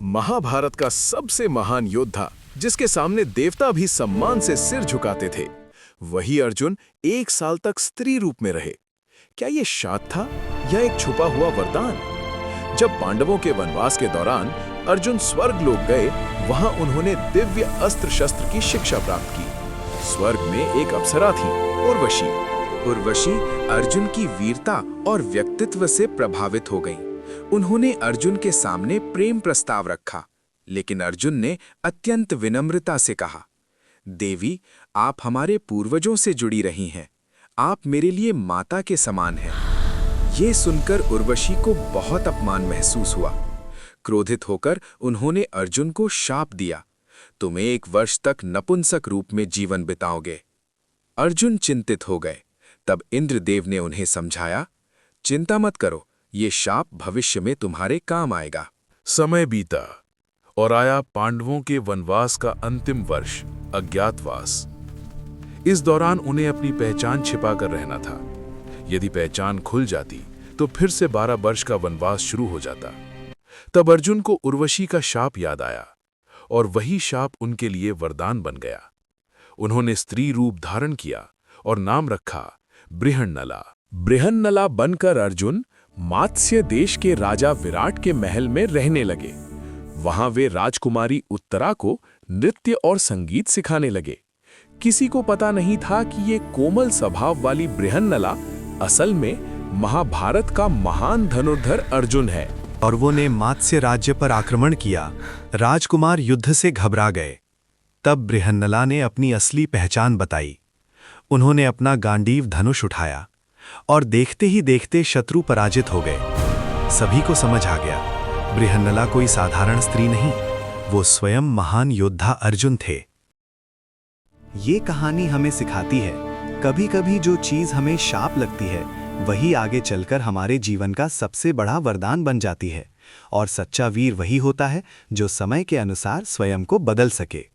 महाभारत का सबसे महान योद्धा, जिसके सामने देवता भी सम्मान से सिर झुकाते थे, वही अर्जुन 1 साल तक स्त्री रूप में रहे। क्या ये शाप था या एक छुपा हुआ वरदान? जब पांडवों के वनवास के दौरान अर्जुन स्वर्ग लोक गए, वहां उन्होंने दिव्य अस्त्र शस्त्र की शिक्षा प्राप्त की। स्वर्ग में एक अप्सरा थी, उर्वशी। उर्वशी अर्जुन की वीरता और व्यक्तित्व से प्रभावित हो गईं। उन्होंने अर्जुन के सामने प्रेम प्रस्ताव रखा, लेकिन अर्जुन ने अत्यंत विनम्रता से कहा, देवी, आप हमारे पूर्वजों से जुड़ी रही हैं। आप मेरे लिए माता के समान हैं। ये सुनकर उर्वशी को बहुत अपमान महसूस हुआ। क्रोधित होकर उन्होंने अर्जुन को शाप दिया, तुम 1 वर्ष तक नपुंसक रूप में जीवन बिताओगे। अर्जुन चिंतित हो गए। तब इंद्रदेव ने उन्हें समझाया, चिंता मत करो, ये शाप भविष्य में तुम्हारे काम आएगा। समय बीता और आया पांडवों के वनवास का अंतिम वर्ष, अज्ञातवास। इस दौरान उन्हें अपनी पहचान छिपा कर रहना था। यदि पहचान खुल जाती तो फिर से 12 वर्ष का वनवास शुरू हो जाता। तब अर्जुन को उर्वशी का शाप याद आया और वही शाप उनके लिए वरदान बन गया। उन्होंने स्त्री रूप धारण किया और नाम रखा बृहन्नला। बृहन्नला बनकर अर्जुन मात्स्य देश के राजा विराट के महल में रहने लगे। वहां वे राजकुमारी उत्तरा को नृत्य और संगीत सिखाने लगे। किसी को पता नहीं था कि ये कोमल स्वभाव वाली बृहन्नला असल में महाभारत का महान धनुर्धर अर्जुन है। कौरवों ने मात्स्य राज्य पर आक्रमण किया। राजकुमार युद्ध से घबरा गए। तब बृहन्नला ने अपनी असली पहचान बताई। उन्होंने अपना गांडीव धनुष उठाया और देखते ही देखते शत्रु पराजित हो गए। सभी को समझ आ गया, बृहन्नला कोई साधारण स्त्री नहीं, वो स्वयं महान योद्धा अर्जुन थे। ये कहानी हमें सिखाती है, कभी-कभी जो चीज हमें शाप लगती है, वही आगे चलकर हमारे जीवन का सबसे बड़ा वरदान बन जाती है। और सच्चा वीर वही होता है जो समय के अनुसार स्वयं को बदल सके।